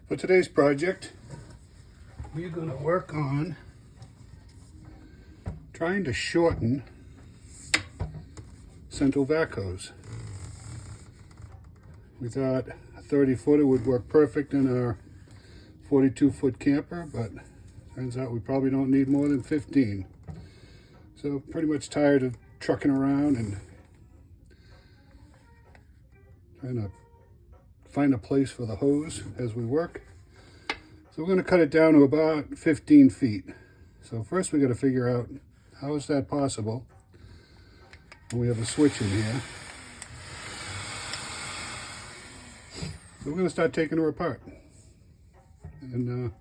For today's project, we're going to work on trying to shorten central vac hose. We thought a 30-footer would work perfect in our 42-foot camper, but turns out we probably don't need more than 15. So pretty much tired of trucking around and trying to find a place for the hose as we work. So we're going to cut it down to about 15 feet. So first we got to figure out how is that possible when we have a switch in here. So we're going to start taking her apart and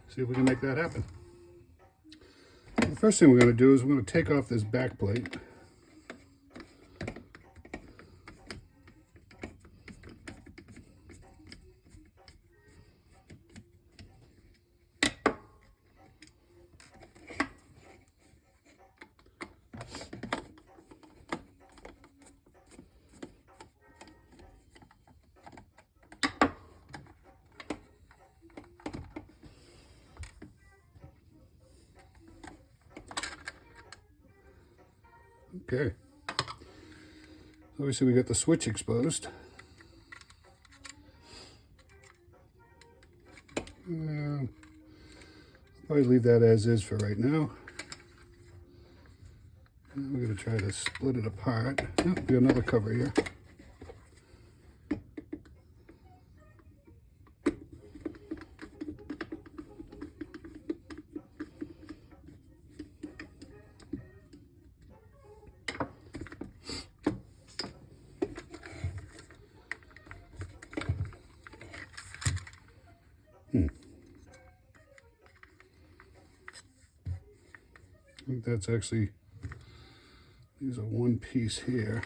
see if we can make that happen. The first thing we're going to do is we're going to take off this back plate. Okay, obviously we got the switch exposed. I'll probably leave that as is for right now. And we're going to try to split it apart. Oh, do another cover here. I think that's actually, these are one piece here.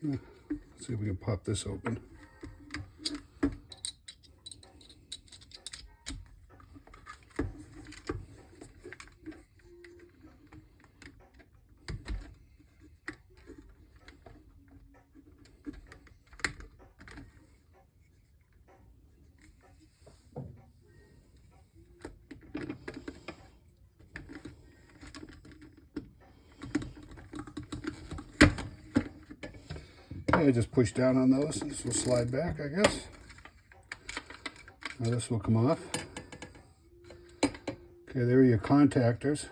Let's see if we can pop this open. I just push down on those. This will slide back, I guess. Now this will come off. Okay, there are your contactors.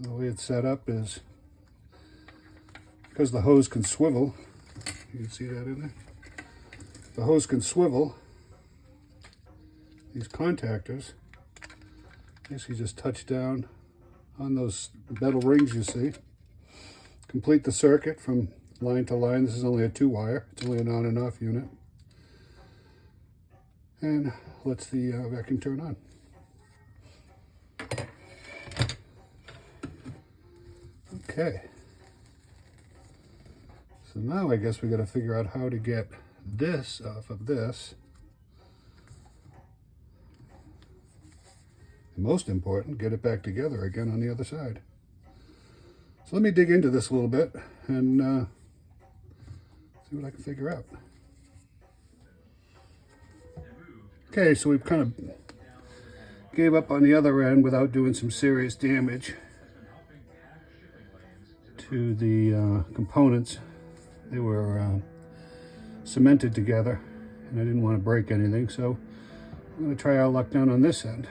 The way it's set up is because the hose can swivel. You can see that in there. The hose can swivel. These contactors basically just touch down on those metal rings you see. Complete the circuit from line to line. This is only a 2-wire. It's only an on and off unit. And lets the vacuum turn on. Okay. So now I guess we got to figure out how to get this off of this. And most important, get it back together again on the other side. So let me dig into this a little bit and see what I can figure out. Okay, so we've kind of gave up on the other end without doing some serious damage to the components. They were cemented together and I didn't want to break anything, so I'm going to try our luck down on this end.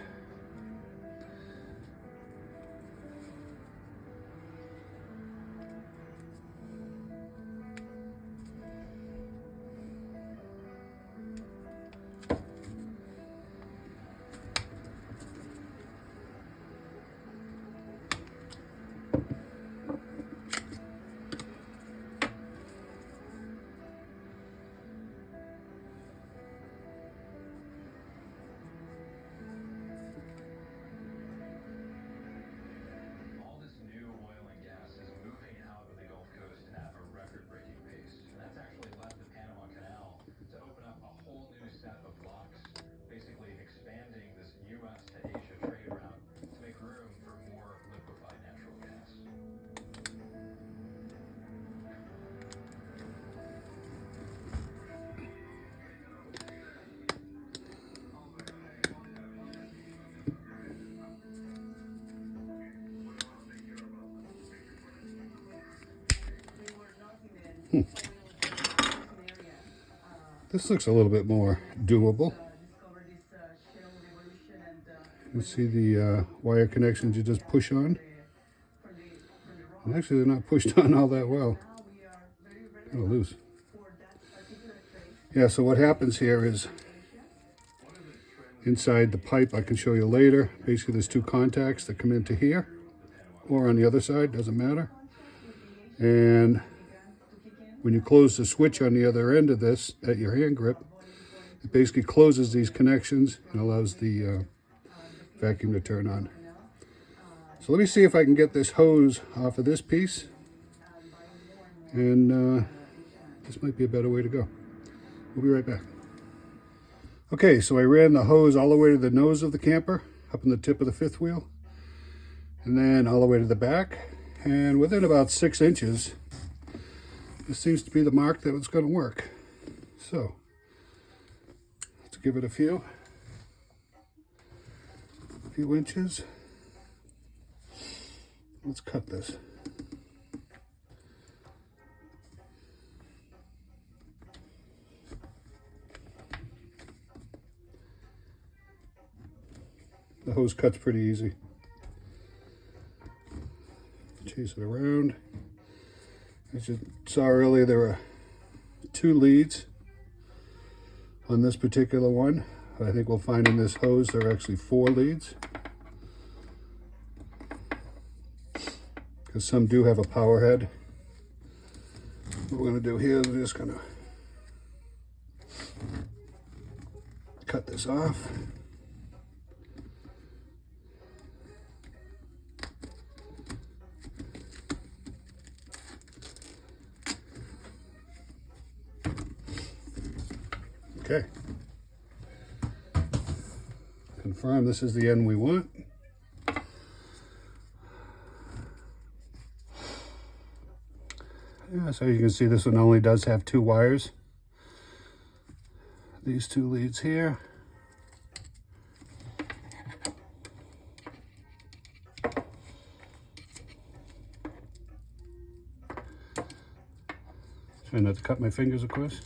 This looks a little bit more doable. You can see the wire connections you just push on. And actually they're not pushed on all that well. Kind of loose. Yeah, so what happens here is inside the pipe, I can show you later, basically there's two contacts that come into here or on the other side, doesn't matter. And when you close the switch on the other end of this at your hand grip, it basically closes these connections and allows the vacuum to turn on. So let me see if I can get this hose off of this piece, and this might be a better way to go. We'll be right back. Okay, so I ran the hose all the way to the nose of the camper, up in the tip of the fifth wheel, and then all the way to the back, and within about 6 inches, this seems to be the mark that it's going to work. So let's give it a few inches. Let's cut this. The hose cuts pretty easy. Chase it around. As you saw earlier, there were 2 leads on this particular one. I think we'll find in this hose there are actually 4 leads, because some do have a power head. What we're going to do here is we're just going to cut this off. Okay. Confirm this is the end we want. Yeah, so you can see this one only does have 2 wires. These 2 leads here. Try not to cut my fingers, of course.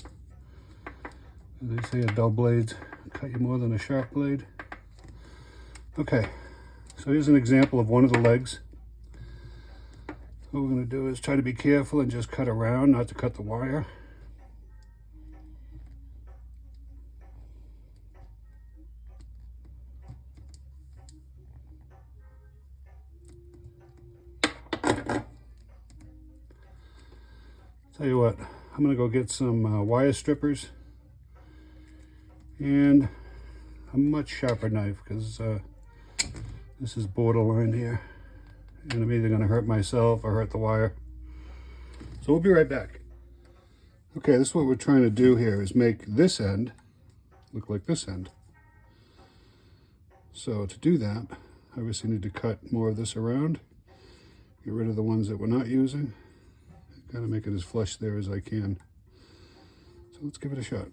They say a dull blade cut you more than a sharp blade. Okay, so here's an example of one of the legs. What we're going to do is try to be careful and just cut around, not to cut the wire. Tell you what, I'm going to go get some wire strippers and a much sharper knife, because this is borderline here, and I'm either going to hurt myself or hurt the wire. So we'll be right back. Okay, this is what we're trying to do here, is make this end look like this end. So to do that, I obviously need to cut more of this around, get rid of the ones that we're not using, kind of make it as flush there as I can. So let's give it a shot.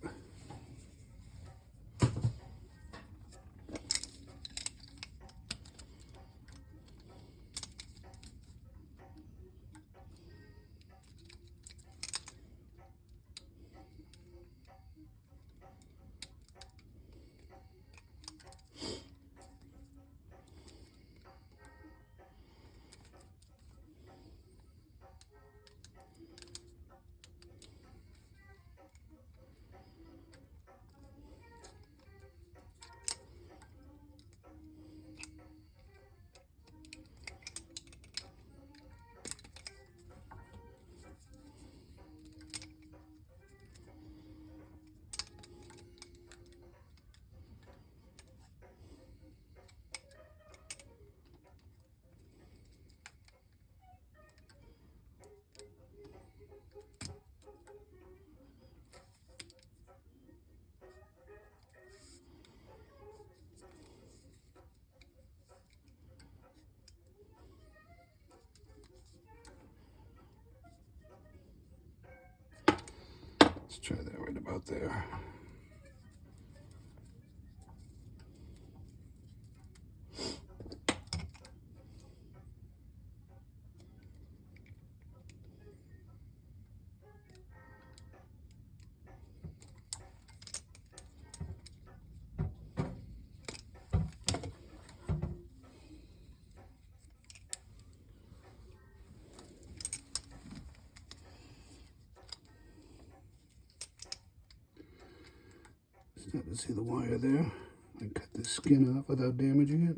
Let's try that right about there. Start to see the wire there. I cut the skin off without damaging it.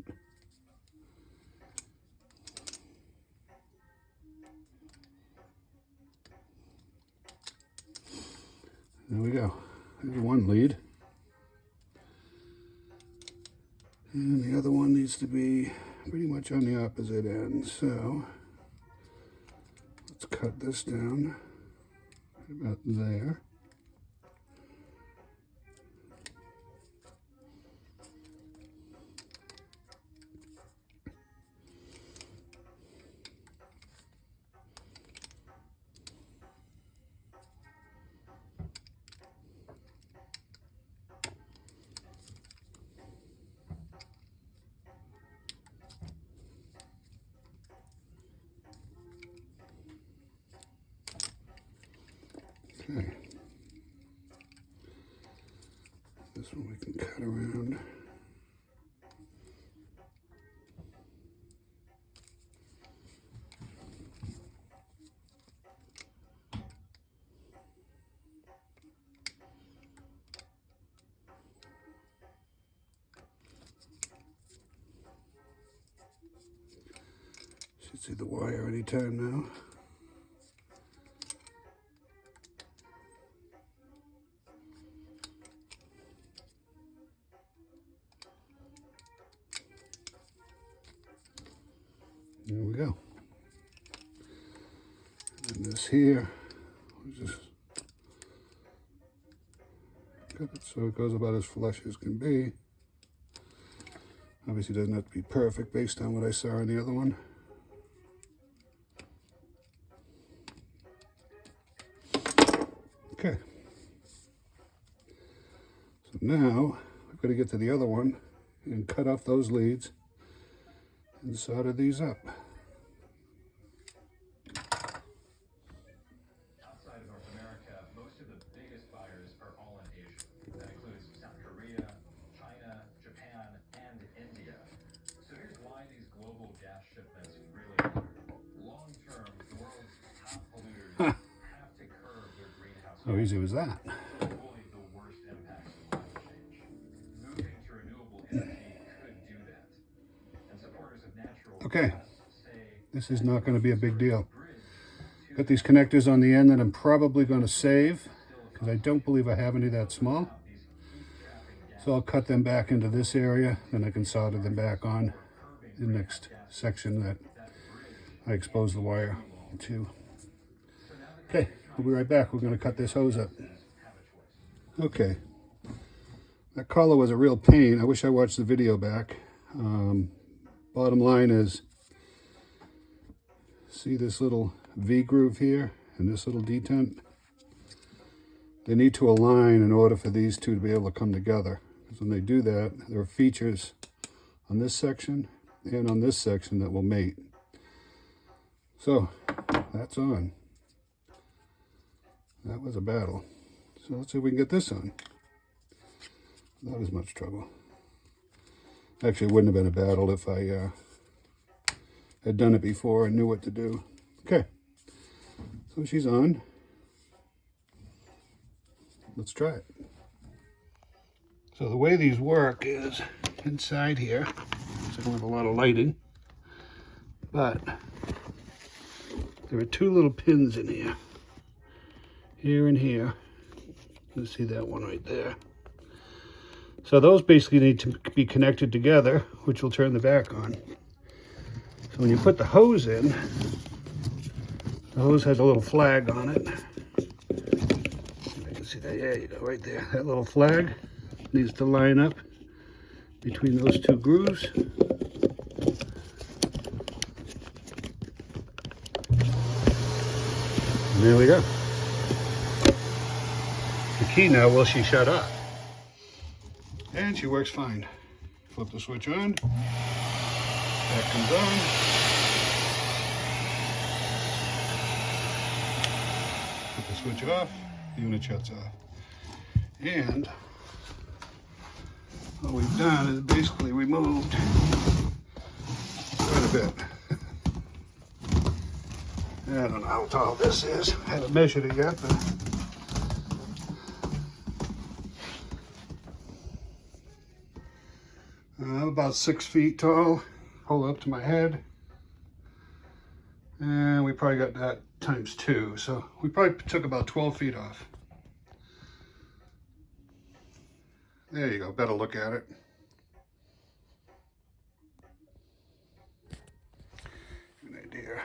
There we go. There's one lead. And the other one needs to be pretty much on the opposite end. So let's cut this down about there. Okay. This one we can cut around. Should see the wire anytime now. There we go. And this here, we'll just cut it so it goes about as flush as can be. Obviously doesn't have to be perfect based on what I saw in the other one. Okay. So now we've got to get to the other one and cut off those leads and solder these up. Outside of North America, most of the biggest buyers are all in Asia. That includes South Korea, China, Japan, and India. So here's why these global gas shipments really matter. Long-term, the world's top polluters have to curb their greenhouse gas. How easy was that? To avoid the worst impacts of climate change. Moving to renewable energy could do that. And supporters of natural Okay, gas say this is not going to be a big deal. Got these connectors on the end that I'm probably going to save because I don't believe I have any that small. So I'll cut them back into this area, then I can solder them back on the next section that I expose the wire to. Okay, we'll be right back. We're going to cut this hose up. Okay, that collar was a real pain. I wish I watched the video back. Bottom line is, see this little V groove here and this little detent? They need to align in order for these two to be able to come together. Because when they do that, there are features on this section and on this section that will mate. So that's on. That was a battle. So let's see if we can get this on. Not as much trouble. Actually, it wouldn't have been a battle if I had done it before and knew what to do. Okay, so she's on. Let's try it. So the way these work is inside here. So I don't have a lot of lighting, but there are two little pins in here and here. You can see that one right there. So those basically need to be connected together, which will turn the back on. So when you put the hose in, the hose has a little flag on it. You can see that, yeah, you go right there. That little flag needs to line up between those two grooves. And there we go. The key now, will she shut off? And she works fine. Flip the switch on. That comes on. Put the switch off. The unit shuts off. And what we've done is basically removed quite a bit. I don't know how tall this is. I haven't measured it yet, but I'm about 6 feet tall, hold up to my head. And we probably got that times 2. So we probably took about 12 feet off. There you go, better look at it. Good idea.